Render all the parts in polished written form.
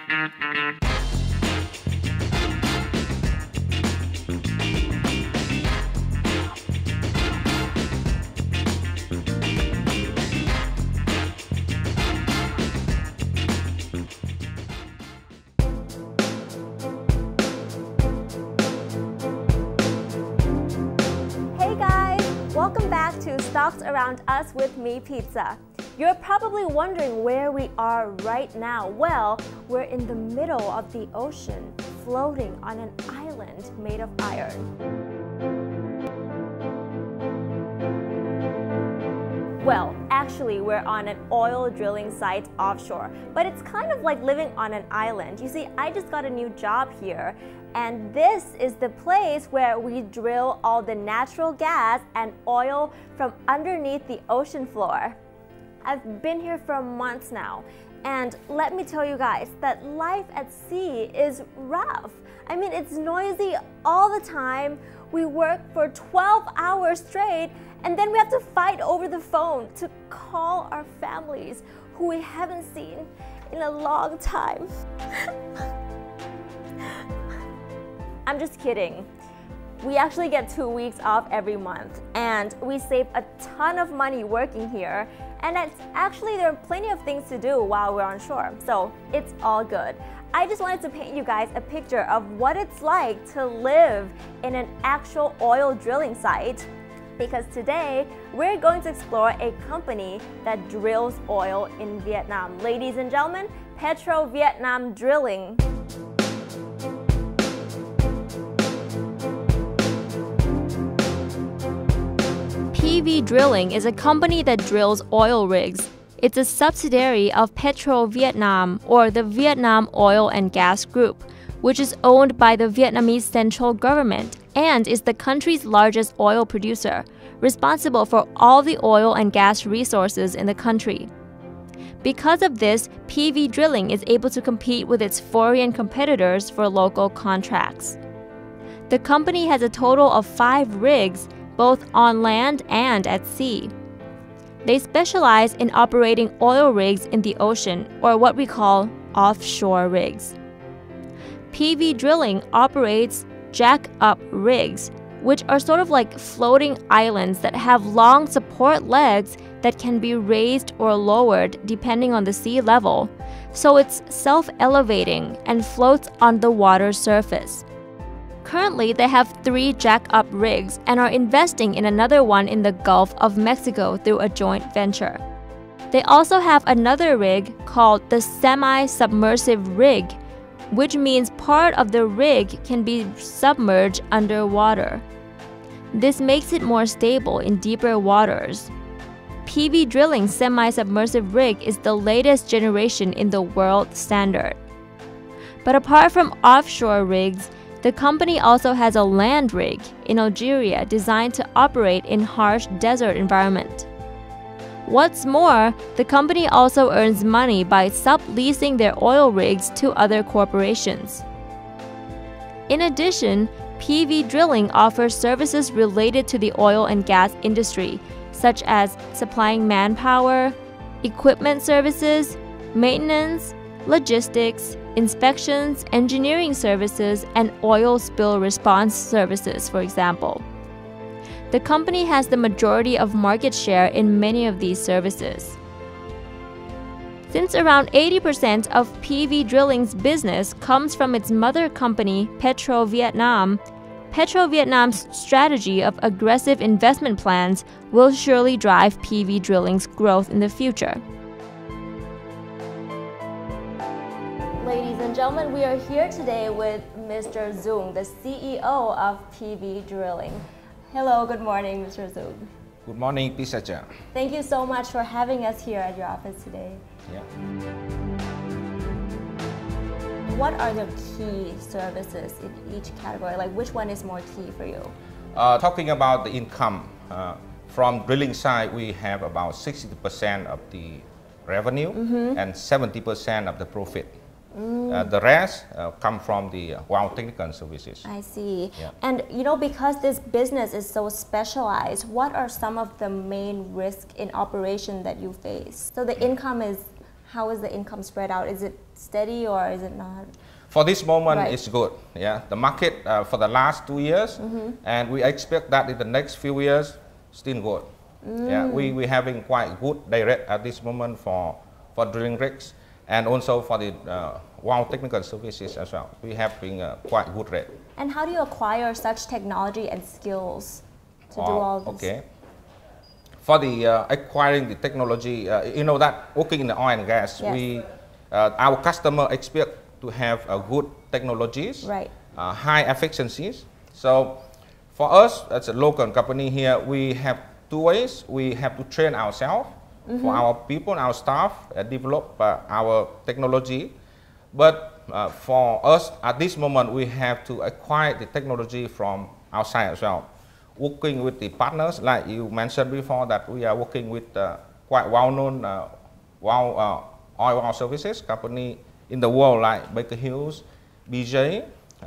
Welcome back to Stocks Around Us with me, Pizza. You're probably wondering where we are right now. Well, we're in the middle of the ocean, floating on an island made of iron. Well, actually, we're on an oil drilling site offshore, but it's kind of like living on an island. You see, I just got a new job here, and this is the place where we drill all the natural gas and oil from underneath the ocean floor. I've been here for months now, and let me tell you guys that life at sea is rough. I mean, it's noisy all the time. We work for 12 hours straight, and then we have to fight over the phone to call our families who we haven't seen in a long time. I'm just kidding. We actually get 2 weeks off every month, and we save a ton of money working here, and there are plenty of things to do while we're on shore, so it's all good. I just wanted to paint you guys a picture of what it's like to live in an actual oil drilling site, because today we're going to explore a company that drills oil in Vietnam. Ladies and gentlemen, PetroVietnam Drilling. PV Drilling is a company that drills oil rigs. It's a subsidiary of PetroVietnam, or the Vietnam Oil and Gas Group, which is owned by the Vietnamese central government and is the country's largest oil producer, responsible for all the oil and gas resources in the country. Because of this, PV Drilling is able to compete with its foreign competitors for local contracts. The company has a total of 5 rigs, both on land and at sea. They specialize in operating oil rigs in the ocean, or what we call offshore rigs. PV Drilling operates jack-up rigs, which are sort of like floating islands that have long support legs that can be raised or lowered depending on the sea level, so it's self-elevating and floats on the water surface. Currently, they have 3 jack-up rigs and are investing in another one in the Gulf of Mexico through a joint venture. They also have another rig called the semi-submersive rig, which means part of the rig can be submerged underwater. This makes it more stable in deeper waters. PV Drilling's semi-submersive rig is the latest generation in the world standard. But apart from offshore rigs, the company also has a land rig in Algeria designed to operate in harsh desert environment. What's more, the company also earns money by subleasing their oil rigs to other corporations. In addition, PV Drilling offers services related to the oil and gas industry, such as supplying manpower, equipment services, maintenance, logistics, inspections, engineering services, and oil spill response services, for example. The company has the majority of market share in many of these services. Since around 80% of PV Drilling's business comes from its mother company, PetroVietnam, PetroVietnam's strategy of aggressive investment plans will surely drive PV Drilling's growth in the future. Ladies and gentlemen, we are here today with Mr. Dũng, the CEO of PV Drilling. Hello, good morning, Mr. Dũng. Good morning, Pizza. Thank you so much for having us here at your office today. Yeah. What are the key services in each category? Like, which one is more key for you? Talking about the income, from drilling side, we have about 60% of the revenue and 70% of the profit. The rest come from the well technical services. I see. Yeah. And you know, because this business is so specialized, what are some of the main risks in operation that you face? So the income is how is the income spread out? Is it steady or is it not? For this moment, Right. it's good. Yeah, the market for the last 2 years, and we expect that in the next few years, still good. Yeah, we having quite good direct at this moment for drilling rigs, and also for the wow technical services as well. We have been quite good rate. And how do you acquire such technology and skills to do all this? Okay. For the acquiring the technology, you know that working in the oil and gas, Yes. we our customer expect to have good technologies, Right. High efficiencies. So for us as a local company here, we have two ways. We have to train ourselves for our people, our staff, develop our technology. But for us at this moment, we have to acquire the technology from outside as well. Working with the partners, like you mentioned before, that we are working with quite well-known oil well services company in the world, like Baker Hughes, BJ,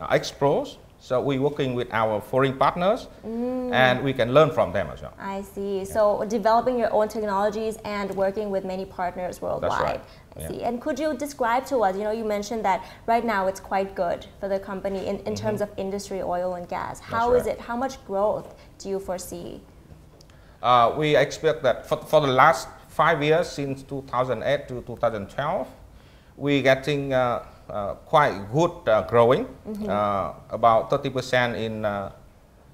Expros. So we're working with our foreign partners, and we can learn from them as well. I see. So developing your own technologies and working with many partners worldwide. That's right. I see. And could you describe to us, you mentioned that right now it's quite good for the company in terms of industry, oil and gas. How is right. it? How much growth do you foresee? We expect that for the last 5 years, since 2008 to 2012, we're getting quite good growing, about 30%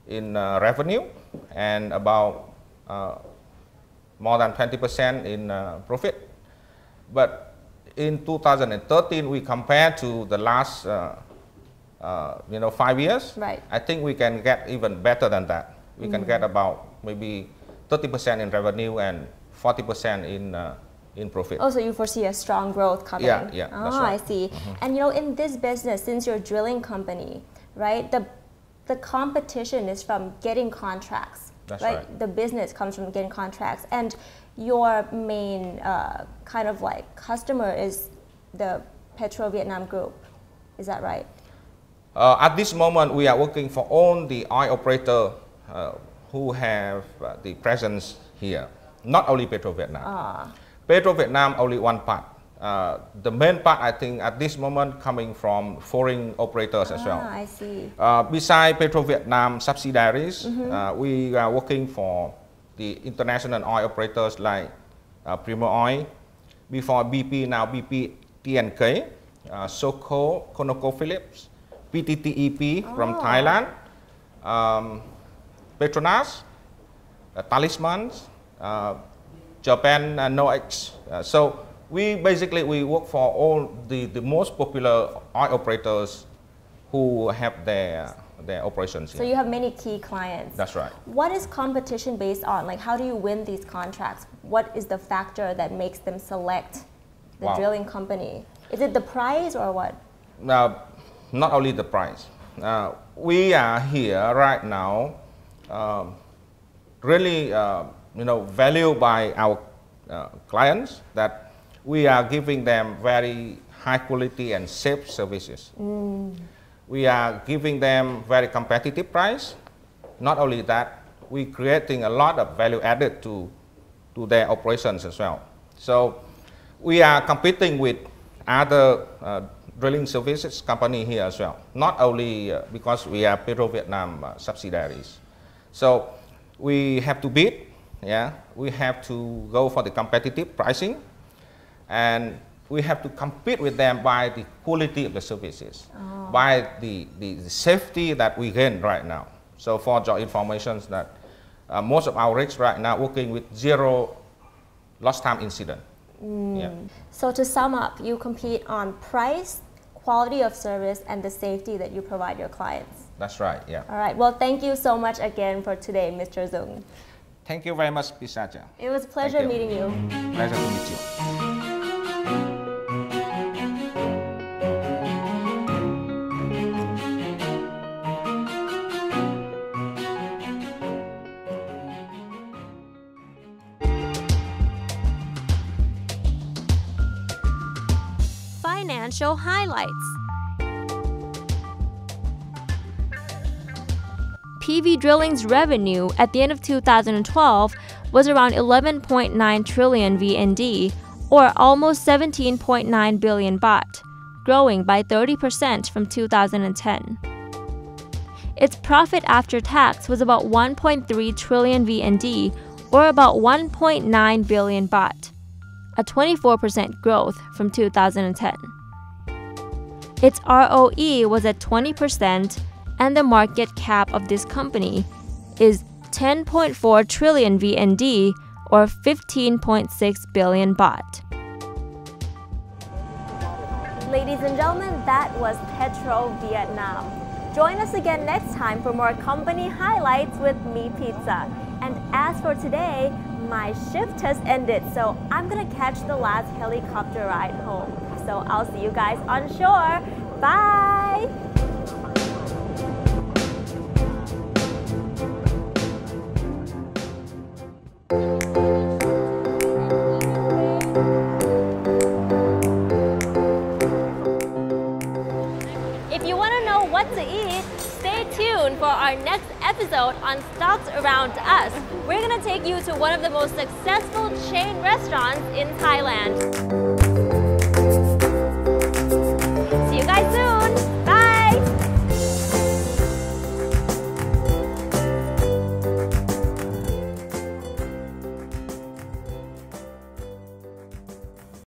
in revenue, and about more than 20% in profit. But in 2013, we compare to the last 5 years. Right. I think we can get even better than that. We can get about maybe 30% in revenue and 40% in profit. Oh, so you foresee a strong growth coming? Yeah, Oh, that's right. I see. And in this business, since you're a drilling company, right, the competition is from getting contracts. That's right? right. The business comes from getting contracts, and your main kind of like customer is the PetroVietnam group. Is that right? At this moment, we are working for all the oil operator who have the presence here. Not only PetroVietnam. PetroVietnam only one part. The main part, I think, at this moment coming from foreign operators as well. I see. Besides PetroVietnam subsidiaries, we are working for the international oil operators like Primo Oil, before BP, now BP TNK, Soco, ConocoPhillips, PTTEP from Thailand, Petronas, Talismans, Japan NOx. So we work for all the most popular oil operators who have their operations here. So you have many key clients. That's right. What is competition based on? Like, how do you win these contracts? What is the factor that makes them select the drilling company? Is it the price or what? Not only the price. We are here right now, really, valued by our clients, that we are giving them very high quality and safe services. We are giving them very competitive price. Not only that, we creating a lot of value added to their operations as well. So we are competing with other drilling services company here as well. Not only because we are PetroVietnam subsidiaries. So we have to bid. Yeah, we have to go for the competitive pricing, and we have to compete with them by the quality of the services, by the safety that we gain right now. So for your information, that most of our rigs right now working with 0 lost time incident. Yeah. So to sum up, you compete on price, quality of service, and the safety that you provide your clients. That's right. Yeah. All right. Well, thank you so much again for today, Mr. Dũng. Thank you very much, Pisacha. It was a pleasure meeting you. Pleasure to meet you. Financial highlights. PV Drilling's revenue at the end of 2012 was around 11.9 trillion VND, or almost 17.9 billion baht, growing by 30% from 2010. Its profit after tax was about 1.3 trillion VND, or about 1.9 billion baht, a 24% growth from 2010. Its ROE was at 20%, and the market cap of this company is 10.4 trillion VND, or 15.6 billion baht. Ladies and gentlemen, that was PetroVietnam. Join us again next time for more company highlights with me, Pizza. And as for today, my shift has ended, so I'm gonna catch the last helicopter ride home. So I'll see you guys on shore. Bye! If you want to know what to eat, stay tuned for our next episode on Stocks Around Us. We're going to take you to one of the most successful chain restaurants in Thailand.